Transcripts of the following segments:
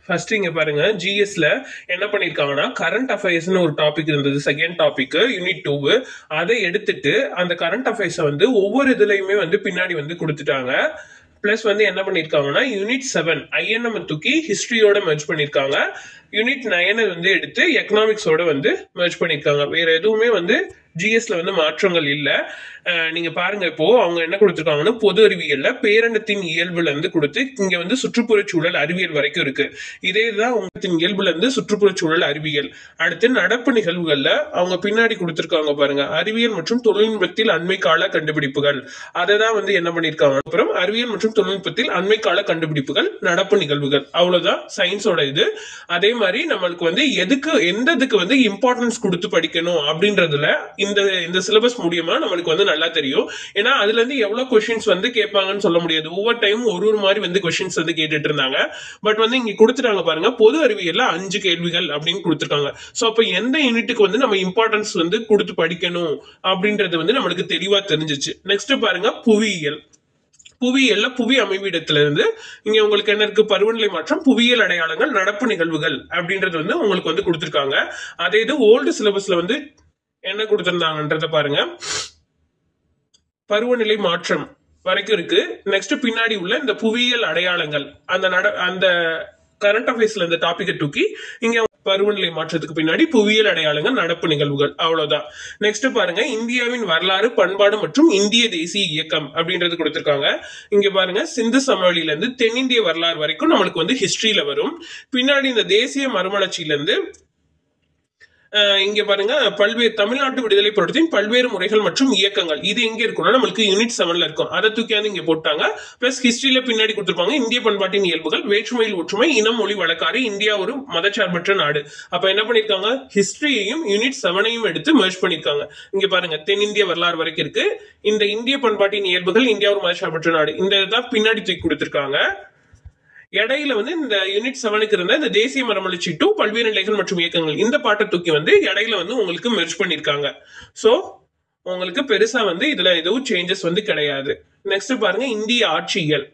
First இங்க பாருங்க ஜிஎஸ்ல என்ன பண்ணிருக்காங்கன்னா கரண்ட் அஃபேர்ஸ்னு ஒரு டாபிக் இருந்தது, செகண்ட் டாபிக் யூனிட் 2. அதை எடுத்துட்டு அந்த கரண்ட் அஃபேர்ஸ் வந்து ஒவ்வொரு இதுலயுமே வந்து பின்னாடி வந்து கொடுத்துட்டாங்க. பிளஸ் வந்து என்ன பண்ணிருக்காங்கன்னா யூனிட் 7 ஐஎன்எம் தூக்கி ஹிஸ்டரியோட மெர்ஜ் பண்ணிருக்காங்க. யூனிட் 9 வந்து எடுத்து எக்கனாமிக்ஸோட வந்து மெர்ஜ் பண்ணிருக்காங்க. வேற எதுவுமே வந்து ஜிஎஸ்ல வந்து மாற்றங்கள் இல்ல. நீங்க பாருங்க, இப்போ அவங்க என்ன கொடுத்துருக்காங்கன்னா பொது அறிவியல்ல பேரண்டத்தின் இயல்புல இருந்து கொடுத்து இங்க வந்து சுற்றுப்புற சூழல் அறிவியல் வரைக்கும் இருக்கு. இதேதான் உங்கத்தின் இயல்புல இருந்து சுற்றுப்புற சூழல் அறிவியல். அடுத்து நடப்பு நிகழ்வுகள்ல அவங்க பின்னாடி கொடுத்துருக்காங்க பாருங்க, அறிவியல் மற்றும் தொழில்நுட்பத்தில் அண்மை கால கண்டுபிடிப்புகள். அதை தான் வந்து என்ன பண்ணிருக்காங்க, அப்புறம் அறிவியல் மற்றும் தொழில்நுட்பத்தில் அண்மை கால கண்டுபிடிப்புகள், நடப்பு நிகழ்வுகள். அவ்வளவுதான் சயின்ஸோட இது. அதே மாதிரி நம்மளுக்கு வந்து எந்ததுக்கு வந்து இம்பார்ட்டன்ஸ் கொடுத்து படிக்கணும் அப்படின்றதுல இந்த சிலபஸ் மூலியமா நம்மளுக்கு வந்து நல்லா தெரியும். ஏன்னா அதுல இருந்து எவ்வளவு கொஸ்டின்ஸ் வந்து கேட்பாங்கன்னு சொல்ல முடியாது. ஒவ்வொரு டைம் ஒரு மாதிரி வந்து கொஸ்டின்ஸ் வந்து கேட்டுட்டு இருந்தாங்க. பட் வந்து இங்க கொடுத்துட்டாங்க பாருங்க, பொது அறிவியல்ல 5 கேள்விகள் அப்படின்னு கொடுத்துருக்காங்க. சோ அப்ப எந்த யூனிட்டுக்கு வந்து நம்ம இம்பார்ட்டன்ஸ் வந்து கொடுத்து படிக்கணும் அப்படின்றது வந்து நம்மளுக்கு தெளிவா தெரிஞ்சிச்சு. நெக்ஸ்ட் பாருங்க புவியியல். புவியியல்ல புவி அமைவிடத்துல இருந்து இங்க உங்களுக்கு என்ன இருக்கு, பருவநிலை மாற்றம், புவியியல் அடையாளங்கள், நடப்பு நிகழ்வுகள் அப்படின்றது வந்து உங்களுக்கு வந்து கொடுத்துருக்காங்க. அதே இது ஓல்டு சிலபஸ்ல வந்து என்ன கொடுத்திருந்தாங்கன்றத பாருங்க, பருவநிலை மாற்றம் வரைக்கும் இருக்கு. நெக்ஸ்ட் பின்னாடி உள்ள இந்த புவியியல் அடையாளங்கள் அந்த கரண்ட் அஃபேர்ஸ்ல இந்த டாபிக்கை தூக்கி இங்க பருவநிலை மாற்றத்துக்கு பின்னாடி புவியியல் அடையாளங்கள், நடப்பு நிகழ்வுகள். அவ்வளவுதான். நெக்ஸ்ட் பாருங்க, இந்தியாவின் வரலாறு, பண்பாடு மற்றும் இந்திய தேசிய இயக்கம் அப்படின்றது கொடுத்திருக்காங்க. இங்க பாருங்க, சிந்து சமவெளியில இருந்து தென்னிந்திய வரலாறு வரைக்கும் நம்மளுக்கு வந்து ஹிஸ்டரியில வரும். பின்னாடி இந்த தேசிய மறுமலர்ச்சியில இருந்து இங்க பாருங்க பல்வேறு தமிழ்நாட்டு விடுதலை போராட்டத்தின் பல்வேறு முறைகள் மற்றும் இயக்கங்கள். இது எங்க இருக்கும்னா நம்மளுக்கு யூனிட் 7ல இருக்கும். அதை தூக்கியாந்து இங்க போட்டாங்க. பிளஸ் ஹிஸ்டரியில பின்னாடி கொடுத்திருப்பாங்க இந்திய பண்பாட்டின் இயல்புகள், வேற்றுமையில் ஒற்றுமை, இனம், மொழி, வழக்காறு, இந்தியா ஒரு மதச்சார்பற்ற நாடு. அப்ப என்ன பண்ணிருக்காங்க, ஹிஸ்டரியையும் யூனிட் 7ஐயும் எடுத்து மெர்ஜ் பண்ணிருக்காங்க. இங்க பாருங்க தென்னிந்திய வரலாறு வரைக்கும் இருக்கு. இந்த இந்திய பண்பாட்டின் இயல்புகள், இந்தியா ஒரு மதச்சார்பற்ற நாடு, இந்த இதான் பின்னாடி தூக்கி கொடுத்திருக்காங்க. இடையில வந்து இந்த யூனிட் 7க்கு இருந்த இந்த தேசிய மறுமலர்ச்சி 2 பல்வேறு நிலைகள் மற்றும் இயக்கங்கள், இந்த பாட்டை தூக்கி வந்து இடையில வந்து உங்களுக்கு மெர்ஜ் பண்ணிருக்காங்க. சோ உங்களுக்கு பெருசா வந்து இதுல எதுவும் சேஞ்சஸ் வந்து கிடையாது. நெக்ஸ்ட் பாருங்க இந்திய ஆட்சியியல்.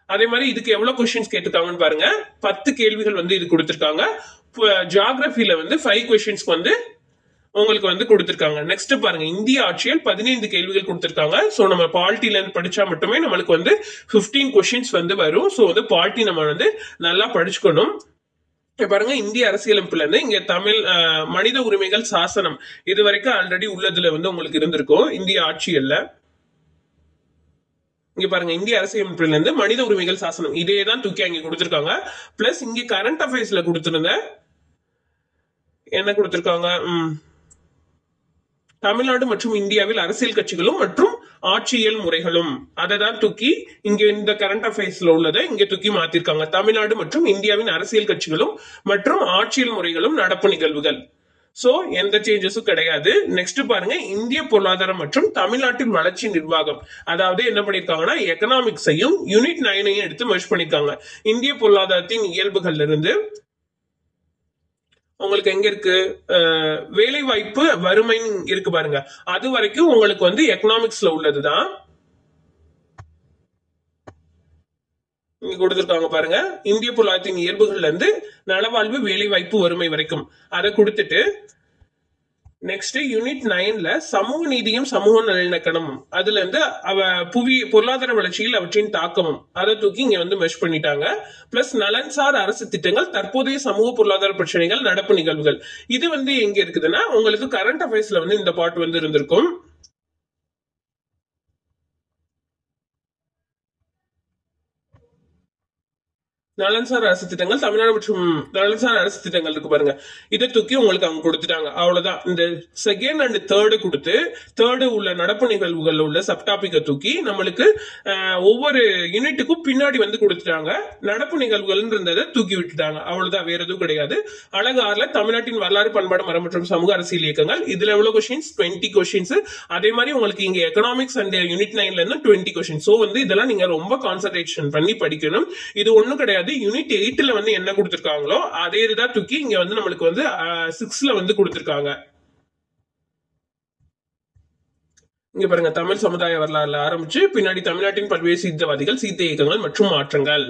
அதே மாதிரி இதுக்கு எவ்வளவு கொஸ்டின்ஸ் கேட்டிருக்காங்கன்னு பாருங்க, 10 கேள்விகள் வந்து இது கொடுத்திருக்காங்க. ஜியோகிராபில வந்து 5 கொஸ்டின்ஸ்க்கு வந்து உங்களுக்கு வந்து கொடுத்திருக்காங்க. நெக்ஸ்ட் பாருங்க இந்திய ஆட்சியல் 15 கேள்விகள் கொடுத்திருக்காங்க. சோ நம்ம பாலிட்டில இருந்து படிச்சா மட்டுமே நம்மளுக்கு வந்து 15 கொஸ்டின்ஸ் வந்து வரும். சோ வந்து பாலிட்டி நம்ம வந்து நல்லா படிச்சுக்கணும். பாருங்க இந்திய அரசியலமைப்புல இருந்து இங்க தமிழ் மனித உரிமைகள் சாசனம் இது வரைக்கும் ஆல்ரெடி உள்ளதுல வந்து உங்களுக்கு இருந்திருக்கும். இந்திய ஆட்சியல்ல இங்க பாருங்க இந்திய அரசியலமைப்புல இருந்து மனித உரிமைகள் சாசனம் இதே தான் தூக்கி அங்க கொடுத்திருக்காங்க. பிளஸ் இங்க கரண்ட் அஃபேர்ஸ்ல கொடுத்திருந்த என்ன கொடுத்திருக்காங்க, தமிழ்நாடு மற்றும் இந்தியாவில் அரசியல் கட்சிகளும் மற்றும் ஆட்சியல் முறைகளும், அதை தான் தூக்கி இங்க இந்த கரண்ட் அஃபேர்ஸ்ல உள்ளதை இங்க தூக்கி மாத்திருக்காங்க. தமிழ்நாடு மற்றும் இந்தியாவின் அரசியல் கட்சிகளும் மற்றும் ஆட்சியல் முறைகளும், நடப்பு நிகழ்வுகள். சோ எந்த சேஞ்சஸும் கிடையாது. நெக்ஸ்ட் பாருங்க இந்திய பொருளாதாரம் மற்றும் தமிழ்நாட்டின் வளர்ச்சி நிர்வாகம். அதாவது என்ன பண்ணிருக்காங்கன்னா எக்கனாமிக்ஸையும் யூனிட் 9ஐயும் எடுத்து மெர்ஜ் பண்ணிருக்காங்க. இந்திய பொருளாதாரத்தின் இயல்புகள்ல இருந்து உங்களுக்கு எங்க இருக்கு, வேலை வாய்ப்பு, வறுமை இருக்கு பாருங்க, அது வரைக்கும் உங்களுக்கு வந்து எக்கனாமிக்ஸ்ல உள்ளதுதான் இங்க கொடுத்திருக்காங்க பாருங்க. இந்திய பொருளாதாரத்தின் இயல்புகள்ல இருந்து நலவாழ்வு, வேலை வாய்ப்பு, வறுமை வரைக்கும் அதை கொடுத்துட்டு நெக்ஸ்ட் யூனிட் 9ல சமூக நீதியும் சமூக நல்லிணக்கணமும், அதுல இருந்து பொருளாதார வளர்ச்சியில் அவற்றின் தாக்கமும் அதை தூக்கி இங்க வந்து மெர்ஜ் பண்ணிட்டாங்க. பிளஸ் நலன்சார் அரசு திட்டங்கள், தற்போதைய சமூக பொருளாதார பிரச்சனைகள், நடப்பு நிகழ்வுகள். இது வந்து எங்க இருக்குதுன்னா உங்களுக்கு கரண்ட் அஃபேர்ஸ்ல வந்து இந்த பார்ட் வந்து இருந்திருக்கும். நலன்சார் அரசு திட்டங்கள், தமிழ்நாடு மற்றும் நலன்சார் அரசு திட்டங்கள் இருக்கு பாருங்க, இதை தூக்கி உங்களுக்கு அவங்க கொடுத்துட்டாங்க. அவ்வளவுதான். இந்த செகண்ட் அண்ட் தேர்டு கொடுத்து தேர்டு உள்ள நடப்பு நிகழ்வுகள் உள்ள சப்டாபிக்கை தூக்கி நம்மளுக்கு ஒவ்வொரு யூனிட்டுக்கும் பின்னாடி வந்து கொடுத்துட்டாங்க. நடப்பு நிகழ்வுகள் இருந்ததை தூக்கி விட்டுட்டாங்க. அவ்வளவுதான், வேற எதுவும் கிடையாது. அழகு 6ல தமிழ்நாட்டின் வரலாறு, பண்பாடு, மரம் மற்றும் சமூக அரசியல் இயக்கங்கள். இதுல எவ்வளவு கொஸ்டின்ஸ், 20 கொஸ்டின்ஸ். அதே மாதிரி உங்களுக்கு இங்க எக்கனாமிக்ஸ் அண்ட் யூனிட் 9ல இருந்து 20 கொஸ்டின்ஸ். சோ வந்து இதெல்லாம் நீங்க ரொம்ப கான்சன்ட்ரேஷன் பண்ணி படிக்கணும். இது ஒண்ணும் கிடையாது. யூனிட் 8ல வந்து என்ன கொடுத்திருக்காங்களோ அதே இதுதான் தூக்கி இங்க வந்து நம்மளுக்கு வந்து 6ல வந்து கொடுத்திருக்காங்க. இங்க பாருங்க தமிழ் சமுதாய வரலாறுல ஆரம்பிச்சு பின்னாடி தமிழ்நாட்டின் பல்வேறு சீர்திருத்தவாதிகள், சீர்திருத்த இயக்கங்கள் மற்றும் மாற்றங்கள்.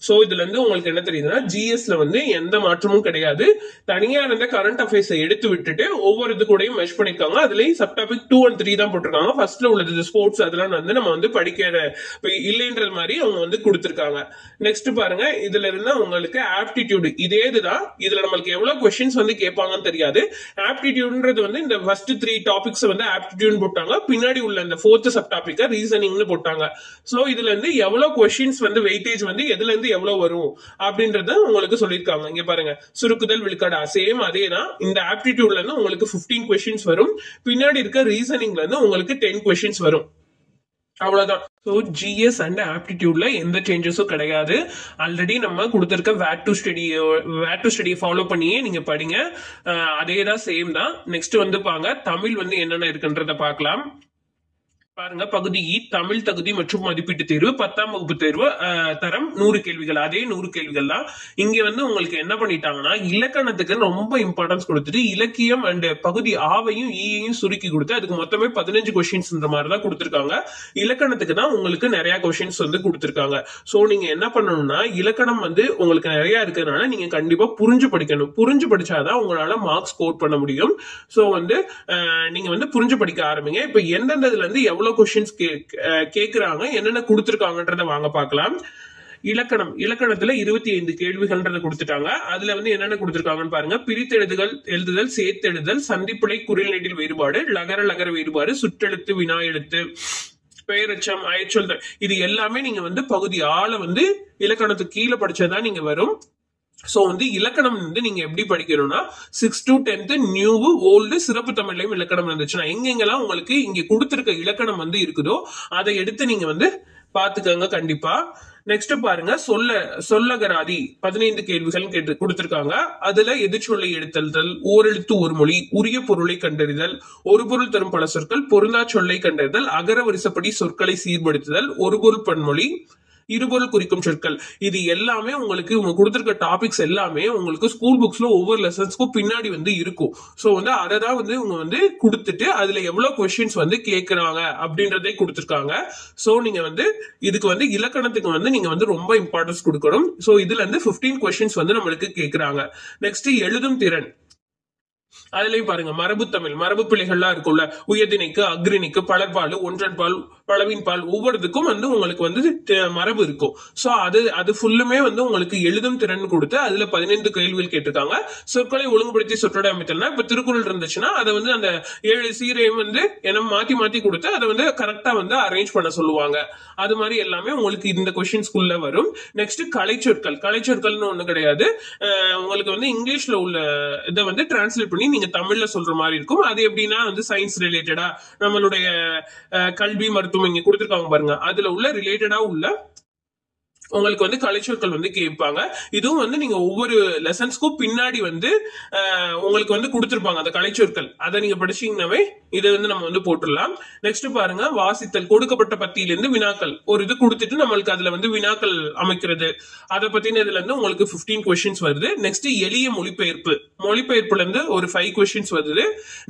சோ இதுல இருந்து உங்களுக்கு என்ன தெரியுதுன்னா ஜிஎஸ்ல வந்து எந்த மாற்றமும் கிடையாது. தனியா இருந்த கரண்ட் அஃபேர்ஸ் எடுத்து விட்டுட்டு ஒவ்வொரு இது கூடயும் மெஷ் பண்ணிருக்காங்க. அதுலயும் சப் டாபிக் 2 and 3 தான் போட்டிருக்காங்க. ஃபர்ஸ்ட்ல உள்ளது ஸ்போர்ட்ஸ் அதெல்லாம் வந்து நம்ம வந்து படிக்கிற இல்லைன்றது மாதிரி அவங்க வந்து கொடுத்திருக்காங்க. நெக்ஸ்ட் பாருங்க, இதுல இருந்தா உங்களுக்கு ஆப்டிடியூட் இதே இதுதான். இதுல நம்மளுக்கு எவ்வளவு கொஸ்டின்ஸ் வந்து கேட்பாங்கன்னு தெரியாது. ஆப்டிடியூட்ன்றது வந்து இந்த ஃபர்ஸ்ட் 3 டாபிக்ஸ் வந்து ஆப்டிடியூட் போட்டாங்க, பின்னாடி உள்ள இந்த 4th சப் டாபிக் ரீசனிங்னு போட்டாங்க. சோ இதுல இருந்து எவ்வளவு கொஸ்டின்ஸ் வந்து வெயிட்டேஜ் வந்து எதுல இருந்து எவ்வளவு வரும் அப்படின்றத உங்களுக்கு சொல்லிருக்காங்க. இங்க பாருங்க, சுருக்குதல் விழுக்காடா சேம் அதே தான். இந்த ஆப்டிடியூட்ல இருந்து உங்களுக்கு 15 கொஸ்டின்ஸ் வரும், பின்னாடி இருக்க ரீசனிங்ல இருந்து உங்களுக்கு 10 கொஸ்டின்ஸ் வரும். அவ்வளவுதான். ஸோ ஜிஎஸ் அண்ட் ஆப்டிடியூட்ல எந்த சேஞ்சஸும் கிடையாது. ஆல்ரெடி நம்ம கொடுத்திருக்க வேட் டு ஸ்டடி ஃபாலோ பண்ணியே நீங்க படிங்க. அதே தான், சேம் தான். நெக்ஸ்ட் வந்து பாங்க தமிழ் வந்து என்னென்ன இருக்குன்றத பார்க்கலாம். பாருங்க, பகுதி தமிழ் தகுதி மற்றும் மதிப்பீட்டு தேர்வு 10ஆம் வகுப்பு தேர்வு தரம் 100 கேள்விகள். அதே 100 கேள்விகள் தான். இங்க வந்து உங்களுக்கு என்ன பண்ணிட்டாங்கன்னா இலக்கணத்துக்கு ரொம்ப இம்பார்ட்டன்ஸ் கொடுத்துட்டு இலக்கியம் அண்ட் பகுதி ஆவையும் ஈயையும் சுருக்கி கொடுத்து அதுக்கு மொத்தமே 15 கொஸ்டின்ஸ் மாதிரி தான் கொடுத்திருக்காங்க. இலக்கணத்துக்கு தான் உங்களுக்கு நிறைய கொஸ்டின்ஸ் வந்து கொடுத்திருக்காங்க. சோ நீங்க என்ன பண்ணணும்னா இலக்கணம் வந்து உங்களுக்கு நிறைய இருக்கிறதுனால நீங்க கண்டிப்பா புரிஞ்சு படிக்கணும். புரிஞ்சு படிச்சாதான் உங்களால மார்க்ஸ் ஸ்கோர் பண்ண முடியும். சோ வந்து நீங்க வந்து புரிஞ்சு படிக்க ஆரம்பிங்க. இப்ப எந்தெந்த இதுல இருந்து எவ்வளவு கொஸ்டின்ஸ் கேக்குறாங்க, என்னென்ன கொடுத்திருக்காங்கன்றத வாங்க பார்க்கலாம். இலக்கணத்துல 25 கேள்விகள்ன்றத கொடுத்துட்டாங்க. அதுல வந்து என்னென்ன கொடுத்திருக்காங்கன்னு பாருங்க. எழுதுதல், சேர்த்தெழுதல், சந்திப்பிழை, குறில் நெடில் வேறுபாடு, லகர வேறுபாடு, சுற்றெழுத்து, வினா எழுத்து, பெயரெச்சம், அயற்சொல், இது எல்லாமே நீங்க வந்து பகுதி ஆள வந்து இலக்கணத்துக்கு கீழே படிச்சதான் நீங்க வரும். சோ வந்து இலக்கணம் வந்து நீங்க எப்படி படிக்கணும்னா 6th to 10th new old சிறப்பு தமிழ்லையும் இலக்கணம் இருந்துச்சுன்னா எங்கெங்கெல்லாம் உங்களுக்கு இங்க கொடுத்திருக்க இலக்கணம் வந்து இருக்குதோ அதை எடுத்து நீங்க வந்து பாத்துக்கோங்க கண்டிப்பா. நெக்ஸ்ட் பாருங்க, சொல்லகராதி 15 கேள்விகள் கேட்டு கொடுத்திருக்காங்க. அதுல எதிர்ச்சொல்லை எடுத்தல், ஓரெழுத்து ஒரு மொழி, உரிய பொருளை கண்டறிதல், ஒரு பொருள் தரும் பல சொற்கள், பொருந்தா சொல்லை கண்டறிதல், அகர வரிசைப்படி சொற்களை சீர்படுத்துதல், ஒரு பொருள் பன்மொழி, இருபொருள் குறிக்கும் சொற்கள், இது எல்லாமே உங்களுக்கு கொடுத்திருக்க டாபிக்ஸ் எல்லாமே உங்களுக்கு ஸ்கூல் புக்ஸ்ல ஒவ்வொரு லெசன்ஸ்க்கும் பின்னாடி வந்து இருக்கும். சோ வந்து அதை தான் வந்து இவங்க வந்து கொடுத்துட்டு அதுல எவ்வளவு கொஸ்டின்ஸ் வந்து கேட்கறாங்க அப்படின்றதே கொடுத்திருக்காங்க. சோ நீங்க வந்து இதுக்கு வந்து இலக்கணத்துக்கு வந்து நீங்க வந்து ரொம்ப இம்பார்ட்டன்ஸ் கொடுக்கணும். சோ இதுல இருந்து 15 கொஸ்டின்ஸ் வந்து நம்மளுக்கு கேட்கறாங்க. நெக்ஸ்ட் எழுதும் திறன், அதுலயும் பாருங்க மரபு தமிழ், மரபு பிள்ளைகள்லாம் இருக்கும்ல, உயர்திணைக்கு, அக்ரிணிக்கு, பலர்பால், ஒன்றன் பால், பழவின் பால், ஒவ்வொருத்துக்கும் வந்து உங்களுக்கு வந்து மரபு இருக்கும். சோ அது ஃபுல்லுமே வந்து உங்களுக்கு எழுதும் திறன் கொடுத்து அதுல 15 கேள்விகள் கேட்டிருக்காங்க. சொற்களை ஒழுங்குபடுத்தி சொற்றொடர் அமைத்தல்னா இப்ப திருக்குறள் இருந்துச்சுன்னா அதை வந்து அந்த 7 சீரையும் வந்து என்ன மாத்தி கொடுத்து அதை வந்து கரெக்டா வந்து அரேஞ்ச் பண்ண சொல்லுவாங்க. அது மாதிரி எல்லாமே உங்களுக்கு இந்த கொஸ்டின்ஸ்குள்ள வரும். நெக்ஸ்ட் கலைச்சொற்கள்னு ஒண்ணு கிடையாது. உங்களுக்கு வந்து இங்கிலீஷ்ல உள்ள இதை வந்து டிரான்ஸ்லேட் பண்ணி நீங்க தமிழ்ல சொல்ற மாதிரி இருக்கும். அது எப்படின்னா வந்து சயின்ஸ் ரிலேட்டடா நம்மளுடைய கல்வி மருத்துவம் இங்க கொடுத்திருக்காங்க பாருங்க, அதுல உள்ள ரிலேட்டடா உள்ள உங்களுக்கு வந்து கலைச்சொற்கள் வந்து கேட்பாங்க. இதுவும் வந்து நீங்க ஒவ்வொரு லெசன்ஸ்க்கும் பின்னாடி வந்து உங்களுக்கு வந்து கொடுத்திருப்பாங்க அந்த கலைச்சொற்கள். அதை நீங்க படிச்சீங்கன்னாவே இதை வந்து நம்ம வந்து போட்டுடலாம். நெக்ஸ்ட் பாருங்க, வாசித்தல், கொடுக்கப்பட்ட பத்தியிலிருந்து வினாக்கள் ஒரு இது கொடுத்துட்டு நம்மளுக்கு அதுல வந்து வினாக்கள் அமைக்கிறது, அதை பத்தின இதுல இருந்து உங்களுக்கு 15 கொஸ்டின்ஸ் வருது. நெக்ஸ்ட் எளிய மொழிபெயர்ப்புல இருந்து ஒரு 5 கொஸ்டின்ஸ் வருது.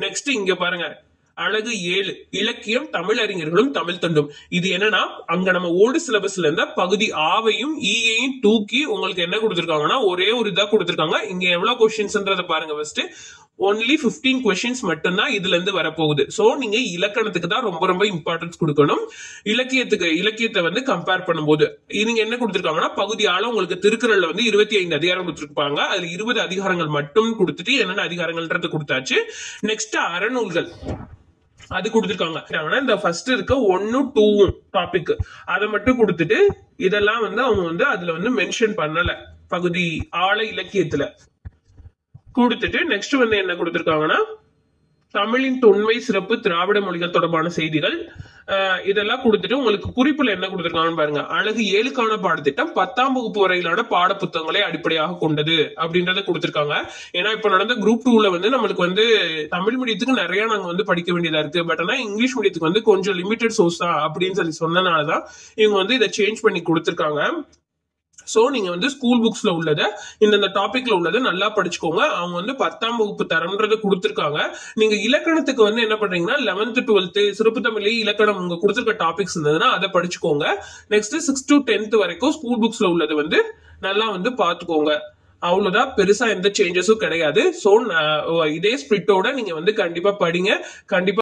நெக்ஸ்ட் இங்க பாருங்க, அழகு 7 இலக்கியம், தமிழறிஞர்களும் தமிழ் தொண்டும். இது என்னன்னா அங்க நம்ம ஓல்டு சிலபஸ்ல இருந்த பகுதி ஆவையும் ஈயையும் தூக்கி உங்களுக்கு என்ன கொடுத்திருக்காங்கன்னா ஒரே ஒரு இதா கொடுத்திருக்காங்க. இங்க எவ்வளவு கொஸ்டின்ஸ்ன்றத பாருங்க. ஃபர்ஸ்ட் only 15 கொஸ்டின்ஸ் மட்டும்தான் இதுல இருந்து வரப்போகுது. சோ நீங்க இலக்கணத்துக்கு தான் ரொம்ப ரொம்ப இம்பார்ட்டன்ஸ் கொடுக்கணும். இலக்கியத்தை வந்து கம்பேர் பண்ணும்போது நீங்க என்ன கொடுத்திருக்காங்கன்னா பகுதி ஆள உங்களுக்கு திருக்குறள்ல வந்து 25 அதிகாரம் கொடுத்திருப்பாங்க. அதுல 20 அதிகாரங்கள் மட்டும் கொடுத்துட்டு என்னென்ன அதிகாரங்கள்ன்றது கொடுத்தாச்சு. நெக்ஸ்ட் அறநூல்கள் அது கொடுத்திருக்காங்க. இந்த ஃபர்ஸ்ட் இருக்க 1, 2 டாபிக் அதை மட்டும் கொடுத்துட்டு இதெல்லாம் வந்து அவங்க வந்து அதுல வந்து மென்ஷன் பண்ணல பகுதி ஆழ இலக்கியத்துல கொடுத்துட்டு. நெக்ஸ்ட் வந்து என்ன கொடுத்திருக்காங்கன்னா தமிழின் தொன்மை, சிறப்பு, திராவிட மொழிகள் தொடர்பான செய்திகள் இதெல்லாம் கொடுத்துட்டு உங்களுக்கு குறிப்புல என்ன கொடுத்திருக்காங்கன்னு பாருங்க. அழகு 7க்கான பாடத்திட்டம் 10ஆம் வகுப்பு வரையிலான பாட புத்தகங்களை அடிப்படையாக கொண்டது அப்படின்றத கொடுத்திருக்காங்க. ஏன்னா இப்ப நடந்த குரூப் 2ல வந்து நம்மளுக்கு வந்து தமிழ் மீடியத்துக்கு நிறைய நாங்க வந்து படிக்க வேண்டியதா இருக்கு. பட் ஆனா இங்கிலீஷ் மீடியத்துக்கு வந்து கொஞ்சம் லிமிடெட் சோர்ஸ் தான் அப்படின்னு சொன்னனாலதான் இவங்க வந்து இதை சேஞ்ச் பண்ணி கொடுத்திருக்காங்க. சோ நீங்க வந்து ஸ்கூல் புக்ஸ்ல உள்ளத இந்த டாபிக்ல உள்ளதை நல்லா படிச்சுக்கோங்க. அவங்க வந்து 10ஆம் வகுப்பு தரம்ன்றத கொடுத்திருக்காங்க. நீங்க இலக்கணத்துக்கு வந்து என்ன பண்றீங்கன்னா 11th 12th சிறப்பு தமிழ் இலக்கணம் உங்க கொடுத்திருக்க டாபிக்ஸ் இருந்ததுன்னா அதை படிச்சுக்கோங்க. நெக்ஸ்ட் 6th to 10th வரைக்கும் ஸ்கூல் புக்ஸ்ல உள்ளது வந்து நல்லா வந்து பாத்துக்கோங்க. அவ்வளவுதான், பெருசா எந்த சேஞ்சஸும் கிடையாது. சோ இதே ஸ்பிரிட்டோட நீங்க வந்து கண்டிப்பா படிங்க. கண்டிப்பா